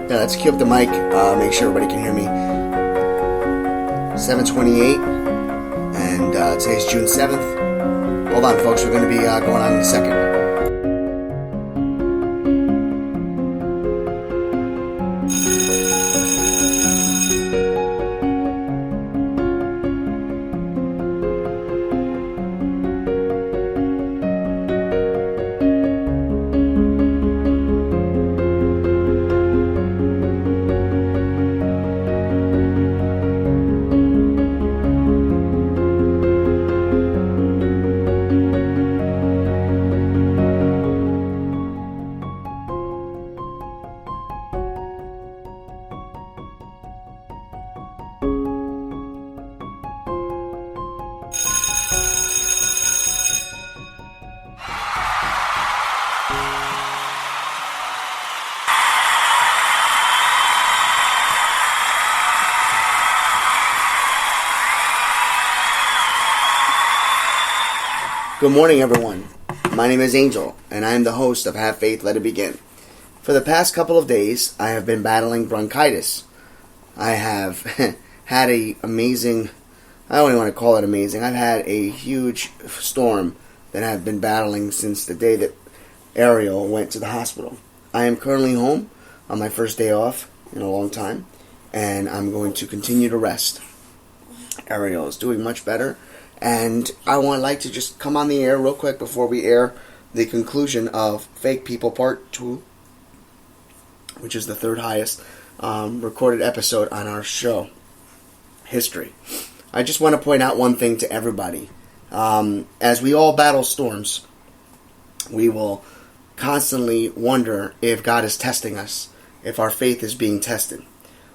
Yeah, let's cue up the mic. Make sure everybody can hear me. 7:28, and today's June 7th. Hold on, folks. We're going to be going on in a second. Good morning, everyone. My name is Angel, and I am the host of Have Faith, Let It Begin. For the past couple of days, I have been battling bronchitis. I have had a amazing, I don't even want to call it amazing, I've had a huge storm that I've been battling since the day that Ariel went to the hospital. I am currently home on my first day off in a long time, and I'm going to continue to rest. Ariel is doing much better. And I would like to just come on the air real quick before we air the conclusion of Fake People Part 2, which is the third highest recorded episode on our show history. I just want to point out one thing to everybody. As we all battle storms, we will constantly wonder if God is testing us, if our faith is being tested.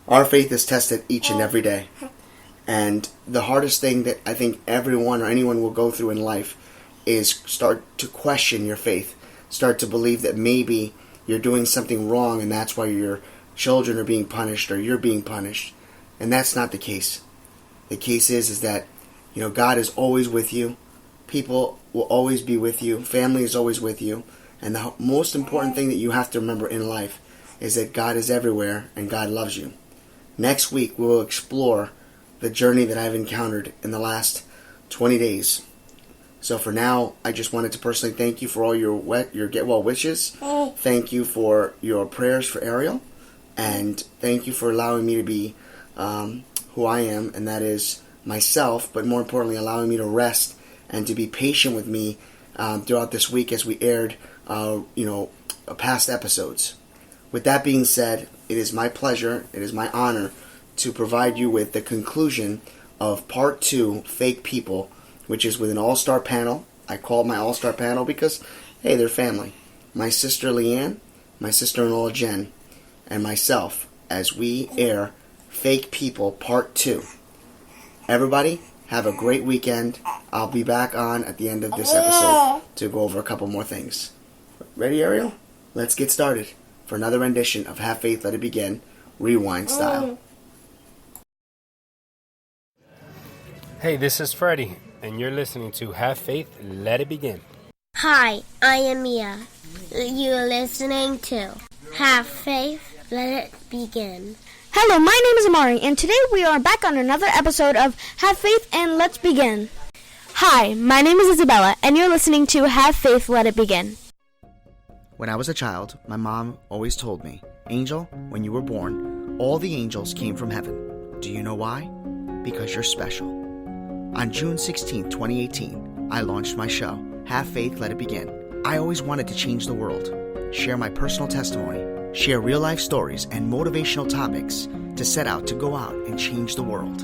Our faith is tested each and every day. And the hardest thing that I think everyone or anyone will go through in life is start to question your faith. Start to believe that maybe you're doing something wrong and that's why your children are being punished or you're being punished. And that's not the case. The case is that, you know, God is always with you. People will always be with you. Family is always with you. And the most important thing that you have to remember in life is that God is everywhere and God loves you. Next week we will explore the journey that I've encountered in the last 20 days. So for now, I just wanted to personally thank you for all your get well wishes. Thank you for your prayers for Ariel. And thank you for allowing me to be who I am, and that is myself, but more importantly, allowing me to rest and to be patient with me throughout this week as we aired past episodes. With that being said, it is my pleasure, it is my honor to provide you with the conclusion of Part 2, Fake People, which is with an all-star panel. I call it my all-star panel because, hey, they're family. My sister Leanne, my sister-in-law Jen, and myself as we air Fake People Part 2. Everybody, have a great weekend. I'll be back on at the end of this episode to go over a couple more things. Ready, Ariel? Let's get started for another rendition of Have Faith, Let It Begin, rewind style. Hey, this is Freddie, and you're listening to Have Faith, Let It Begin. Hi, I am Mia. You're listening to Have Faith, Let It Begin. Hello, my name is Amari, and today we are back on another episode of Have Faith and Let's Begin. Hi, my name is Isabella, and you're listening to Have Faith, Let It Begin. When I was a child, my mom always told me, Angel, when you were born, all the angels came from heaven. Do you know why? Because you're special. On June 16, 2018, I launched my show, Have Faith, Let It Begin. I always wanted to change the world, share my personal testimony, share real-life stories and motivational topics to set out to go out and change the world.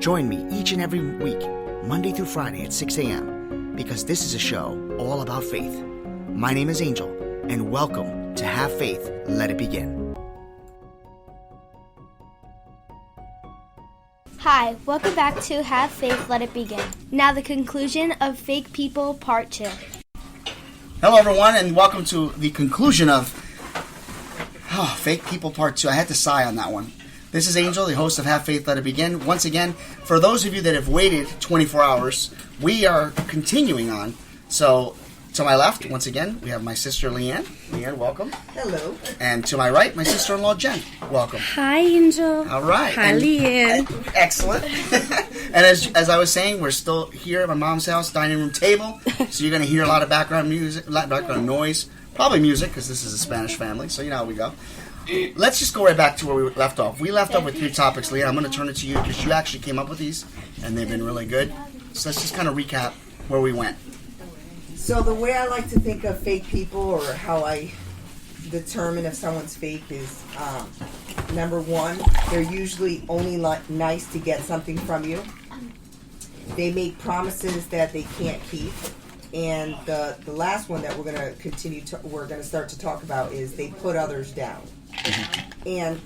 Join me each and every week, Monday through Friday at 6 a.m., because this is a show all about faith. My name is Angel, and welcome to Have Faith, Let It Begin. Hi, welcome back to Have Faith, Let It Begin. Now the conclusion of Fake People Part 2. Hello, everyone, and welcome to the conclusion of Fake People Part 2. I had to sigh on that one. This is Angel, the host of Have Faith, Let It Begin. Once again, for those of you that have waited 24 hours, we are continuing on. So, to my left, once again, we have my sister Leanne. Leanne, welcome. Hello. And to my right, my sister-in-law Jen. Welcome. Hi, Angel. All right. Hi, Leanne. Excellent. And as I was saying, we're still here at my mom's house, dining room table. So you're going to hear a lot of background noise. Probably music, because this is a Spanish family, so you know how we go. Let's just go right back to where we left off. We left off with 3 topics, Leanne. I'm going to turn it to you, because you actually came up with these, and they've been really good. So let's just kind of recap where we went. So the way I like to think of fake people, or how I determine if someone's fake, is number 1, they're usually only nice to get something from you. They make promises that they can't keep. And the last one that we're going to start to talk about is they put others down. And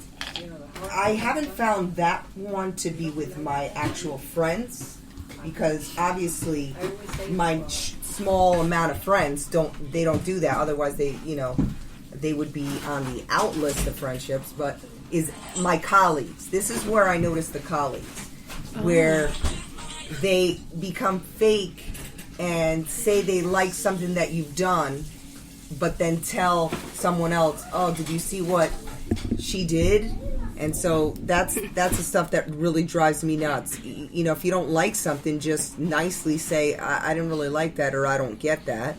I haven't found that one to be with my actual friends, because obviously my small amount of friends don't do that. Otherwise they would be on the out list of friendships. But is my colleagues. This is where I notice the colleagues, where they become fake and say they like something that you've done, but then tell someone else, "Oh, did you see what she did?" And so that's the stuff that really drives me nuts. You know, if you don't like something, just nicely say, I didn't really like that, or I don't get that.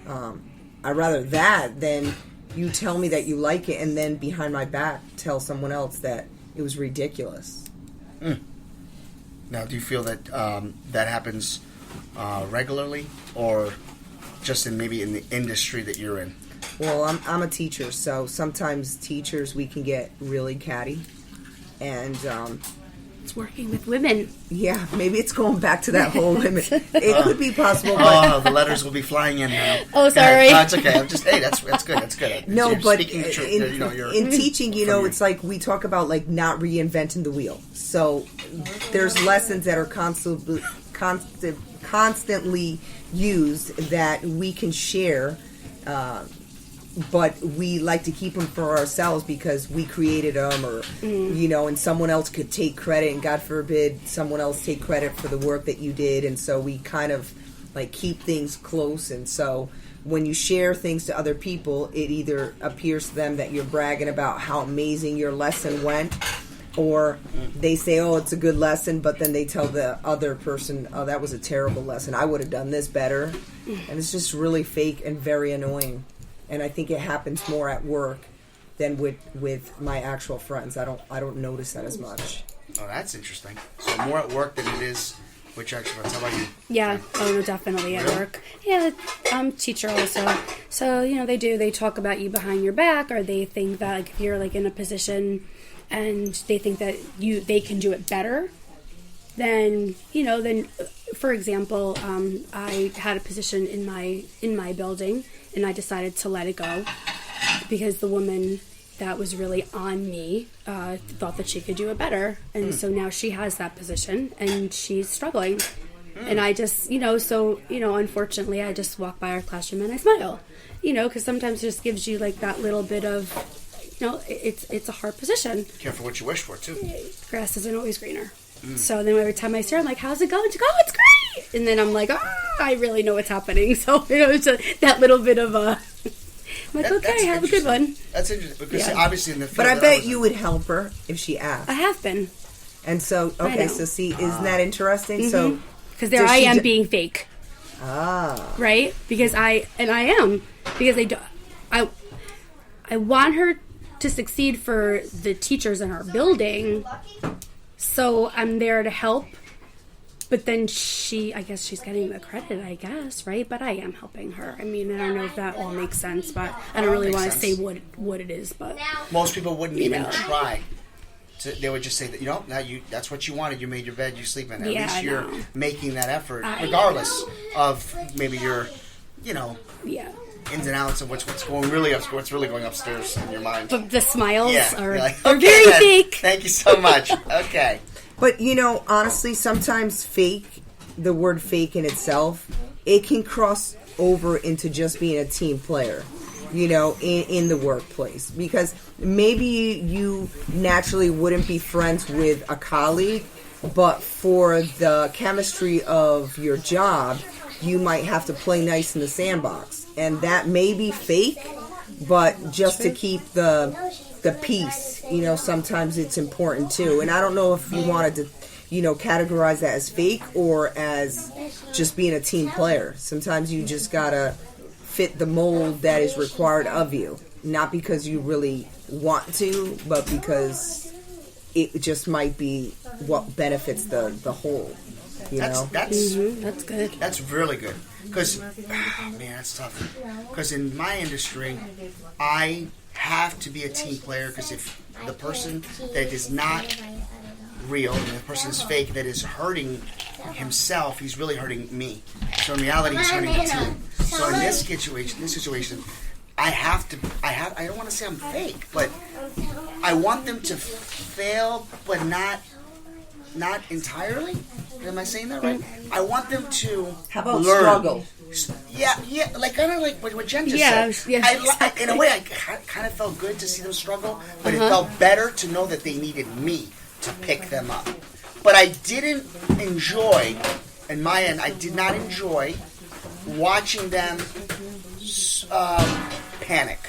I'd rather that than you tell me that you like it and then behind my back tell someone else that it was ridiculous. Now, do you feel that that happens regularly, or just maybe in the industry that you're in? Well, I'm a teacher, so sometimes teachers, we can get really catty, and It's working with women. yeah, maybe it's going back to that whole women. It could be possible, but Oh, the letters will be flying in now. Oh, sorry. No, it's okay. I'm just, hey, that's good. That's good. no, You're but speaking the truth. in teaching, it's like we talk about like not reinventing the wheel. So there's lessons that are constantly used that we can share. But we like to keep them for ourselves because we created them, or and someone else could take credit, and God forbid someone else take credit for the work that you did, and so we kind of like keep things close. And so when you share things to other people, it either appears to them that you're bragging about how amazing your lesson went, or they say, "Oh, it's a good lesson," but then they tell the other person, "Oh, that was a terrible lesson. I would have done this better," and it's just really fake and very annoying. And I think it happens more at work than with my actual friends. I don't notice that as much. Oh, that's interesting. So more at work than it is with your actual friends. How about you? Yeah, no, definitely at work. Yeah, I'm a teacher also. So, they talk about you behind your back, or they think that like if you're like in a position and they think that they can do it better, then for example, I had a position in my building, and I decided to let it go because the woman that was really on me thought that she could do it better. And so now she has that position, and she's struggling. And I just, unfortunately, I just walk by our classroom and I smile, because sometimes it just gives you like that little bit of, it's a hard position. Careful what you wish for, too. Grass isn't always greener. So then every time I see her, I'm like, "How's it going?" She goes, "Oh, it's great." And then I'm like, I really know what's happening. So, it's that little bit of I'm like, okay, have a good one. That's interesting. Because obviously in the field But I bet you would help her if she asked. I have been. And so, okay, so see, isn't that interesting? Mm-hmm. So, because there I am being fake. Ah. Right? Because I am. Because I want her to succeed for the teachers in our building. So I'm there to help, but then I guess she's getting the credit, I guess, right? But I am helping her. I mean, I don't know if that all makes sense, but I don't really want to say what it is. But most people wouldn't even try. They would just say that, now that's what you wanted. You made your bed, you sleep in it. At least you're making that effort, regardless of maybe your, ins and outs of what's really going upstairs in your mind. But the smiles are okay, very fake. Thank you so much. Okay. But, honestly, sometimes the word fake in itself, it can cross over into just being a team player. in the workplace. Because maybe you naturally wouldn't be friends with a colleague, but for the chemistry of your job, you might have to play nice in the sandbox. And that may be fake, but just to keep the peace, sometimes it's important too. And I don't know if you wanted to, categorize that as fake or as just being a team player. Sometimes you just gotta fit the mold that is required of you. Not because you really want to, but because it just might be what benefits the whole. That's good. That's really good. Because, man, that's tough. Because in my industry, I have to be a team player, because if the person that is not real and the person is fake, that is hurting himself, he's really hurting me. So in reality, he's hurting the team. So in this situation, I don't want to say I'm fake, but I want them to fail, but not entirely. Am I saying that right? I want them to How about learn. struggle? Yeah, like kind of like what Jen just said. Yeah, exactly. In a way, I kind of felt good to see them struggle, but it felt better to know that they needed me to pick them up. But I didn't enjoy, in my end, I did not enjoy watching them panic.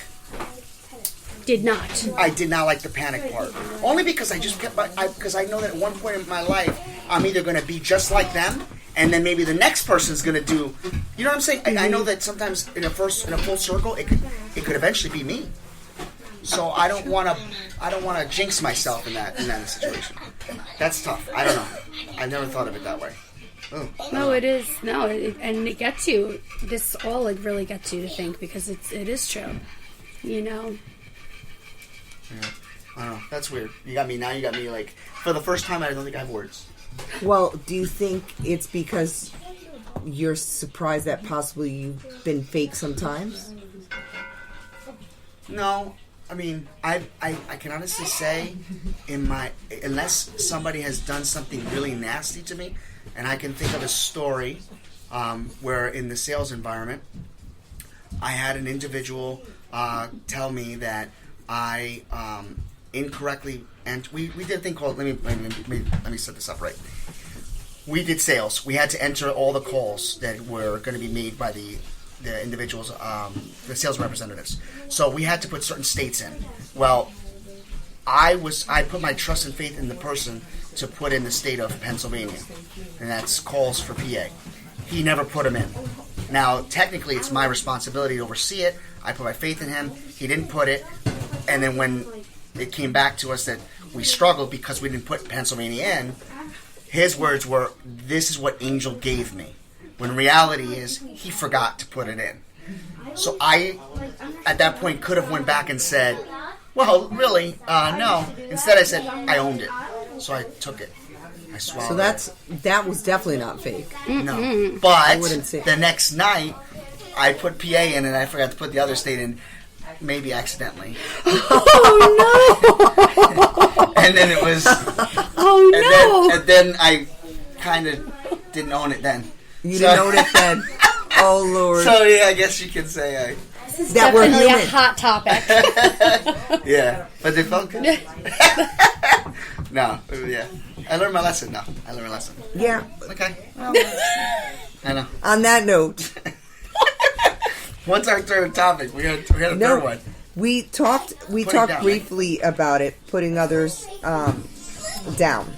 Did not. I did not like the panic part. Only because I just kept because I know that at one point in my life, I'm either going to be just like them, and then maybe the next person's going to do. You know what I'm saying? I know that sometimes in a full circle, it could eventually be me. So I don't want to jinx myself in that situation. That's tough. I don't know. I never thought of it that way. Oh. No, it is. No, and it gets you. This all really gets you to think, because it is true. Yeah. I don't know. That's weird. You got me like, for the first time, I don't think I have words. Well, do you think it's because you're surprised that possibly you've been fake sometimes? No. I mean, I can honestly say, unless somebody has done something really nasty to me, and I can think of a story where in the sales environment, I had an individual tell me that I incorrectly, and we did a thing called, let me set this up right. We did sales. We had to enter all the calls that were going to be made by the individuals, the sales representatives. So we had to put certain states in. Well, I put my trust and faith in the person to put in the state of Pennsylvania, and that's calls for PA. He never put them in. Now, technically, it's my responsibility to oversee it. I put my faith in him. He didn't put it. And then when it came back to us that we struggled because we didn't put Pennsylvania in, his words were, "This is what Angel gave me." When reality is, he forgot to put it in. So I, at that point, could have went back and said, "Well, really, no." Instead, I said, I owned it. So I took it. I swallowed it. So that was definitely not fake. No. But the next night, I put PA in and I forgot to put the other state in, maybe accidentally. Oh, no! And then it was... Oh, no! And then I kind of didn't own it then. You didn't own it then? Oh, Lord. So, yeah, I guess you could say This is definitely a hot topic. Yeah, but they felt good. No, yeah. I learned my lesson now. Yeah. Okay. Well, I know. On that note... What's our third topic? We had a third one. We talked briefly about it, putting others down.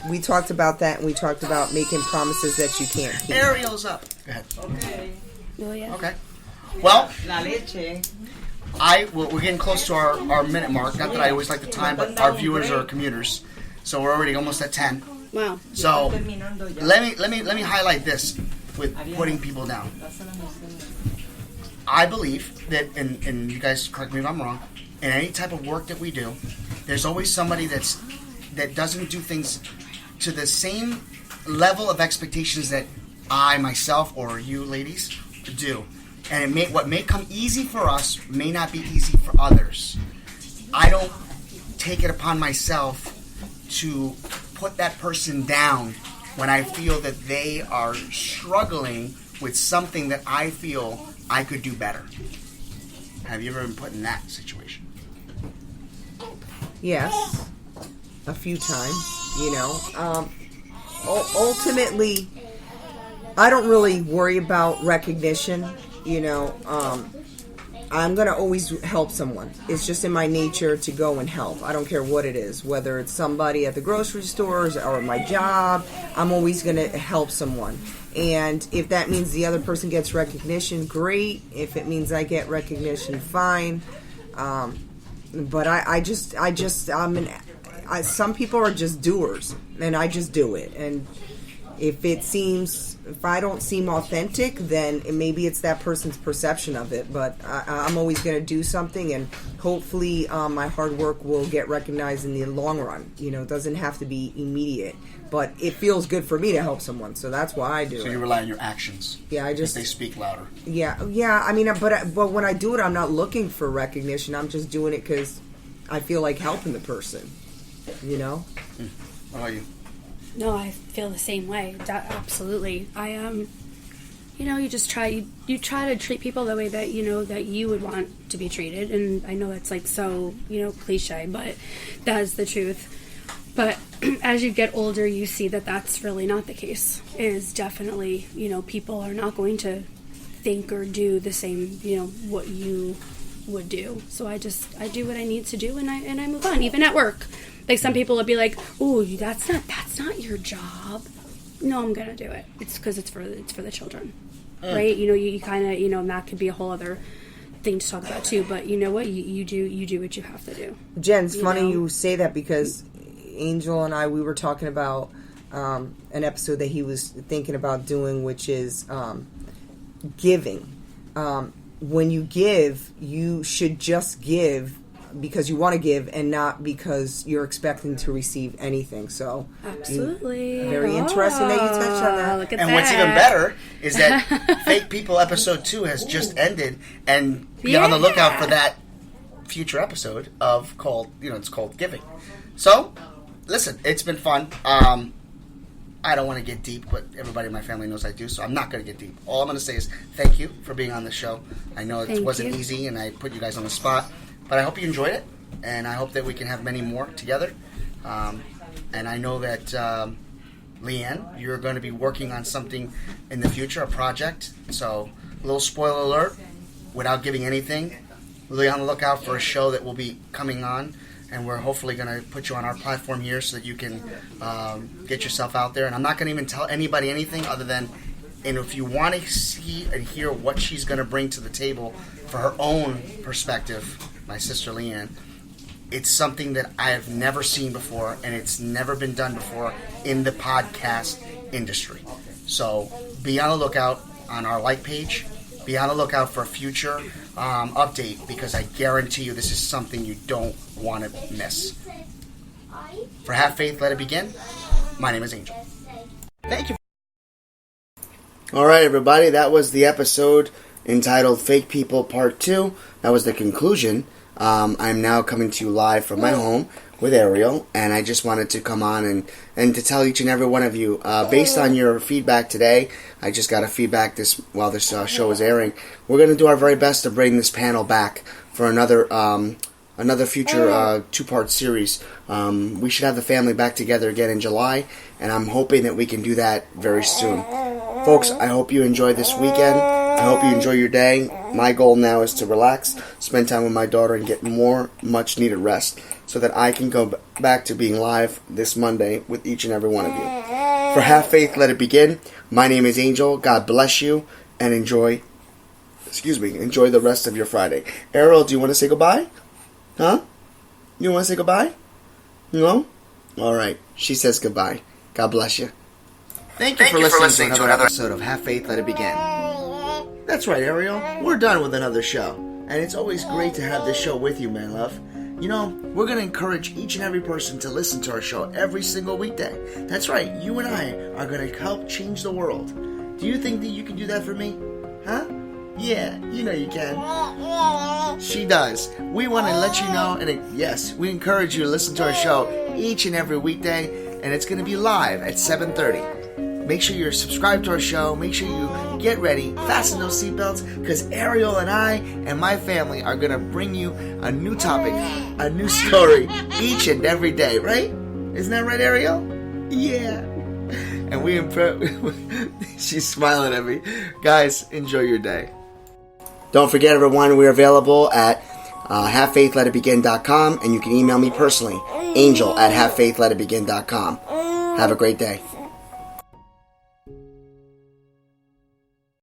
We talked about that, and we talked about making promises that you can't keep. Ariel's up. Go ahead. Okay. Oh, yeah. Okay. Well, we're getting close to our minute mark. Not that I always like the time, but our viewers are commuters, so we're already almost at 10. Wow. So let me highlight this with putting people down. I believe that, and you guys correct me if I'm wrong, in any type of work that we do, there's always somebody that doesn't do things to the same level of expectations that I, myself, or you ladies do. And what may come easy for us may not be easy for others. I don't take it upon myself to put that person down when I feel that they are struggling with something that I feel I could do better. Have you ever been put in that situation? Yes, a few times, ultimately, I don't really worry about recognition, I'm going to always help someone. It's just in my nature to go and help. I don't care what it is, whether it's somebody at the grocery stores or my job, I'm always going to help someone. And if that means the other person gets recognition, great. If it means I get recognition, fine. But some people are just doers, and I just do it. And if I don't seem authentic, then maybe it's that person's perception of it. But I'm always going to do something, and hopefully my hard work will get recognized in the long run. It doesn't have to be immediate, but it feels good for me to help someone, so that's why I do it. So you rely on your actions. Yeah, they speak louder. Yeah. I mean, but when I do it, I'm not looking for recognition. I'm just doing it because I feel like helping the person. What about you? No, I feel the same way. Absolutely. You just try to treat people the way that that you would want to be treated, and I know that's like so cliche, but that is the truth. But as you get older, you see that that's really not the case. Is definitely people are not going to think or do the same what you would do. So I do what I need to do, and I move on. Even at work. Like some people would be like, "Oh, that's not your job." No, I'm gonna do it. It's because it's for the children, right? You kind of and that could be a whole other thing to talk about too. But you know what? You do what you have to do. Jen, it's funny you say that because Angel and we were talking about an episode that he was thinking about doing, which is giving. When you give, you should just give because you want to give and not because you're expecting to receive anything. So absolutely very interesting that you touched on that. Look at and that. What's even better is that Fake People episode 2 has just ended, and be on the lookout for that future episode it's called Giving. So listen, it's been fun. I don't want to get deep, but everybody in my family knows I do, so I'm not going to get deep. All I'm going to say is thank you for being on the show. I know it wasn't easy, and I put you guys on the spot, but I hope you enjoyed it, and I hope that we can have many more together. And I know that, Leanne, you're going to be working on something in the future, a project. So, a little spoiler alert, without giving anything, really on the lookout for a show that will be coming on. And we're hopefully going to put you on our platform here so that you can get yourself out there. And I'm not going to even tell anybody anything other than, and if you want to see and hear what she's going to bring to the table for her own perspective, my sister Leanne, it's something that I have never seen before, and it's never been done before in the podcast industry. So be on the lookout on our like page. Be on the lookout for a future update, because I guarantee you this is something you don't want to miss. For Have Faith, Let It Begin, my name is Angel. Thank you. All right, everybody, that was the episode entitled Fake People Part 2. That was the conclusion. I'm now coming to you live from my home with Ariel, and I just wanted to come on and to tell each and every one of you, based on your feedback today, I just got a feedback while this show is airing, we're going to do our very best to bring this panel back for another future two-part series. We should have the family back together again in July, and I'm hoping that we can do that very soon. Folks, I hope you enjoyed this weekend. I hope you enjoy your day. My goal now is to relax, spend time with my daughter, and get more much-needed rest so that I can go back to being live this Monday with each and every one of you. For Have Faith, Let It Begin, my name is Angel. God bless you, and enjoy the rest of your Friday. Ariel, do you want to say goodbye? Huh? You want to say goodbye? No? All right. She says goodbye. God bless you. Thank you for listening to another episode of Have Faith, Let It Begin. That's right, Ariel. We're done with another show. And it's always great to have this show with you, my love. You know, we're going to encourage each and every person to listen to our show every single weekday. That's right. You and I are going to help change the world. Do you think that you can do that for me? Huh? Yeah, you know you can. She does. We want to let you know, and yes, we encourage you to listen to our show each and every weekday, and it's going to be live at 7:30. make sure you're subscribed to our show. Make sure you get ready, fasten those seatbelts, because Ariel and I and my family are going to bring you a new topic, a new story each and every day, right? Isn't that right, Ariel? Yeah. And she's smiling at me. Guys, enjoy your day. Don't forget, everyone, we're available at havefaithletitbegin.com, and you can email me personally, angel@havefaithletitbegin.com. Have a great day.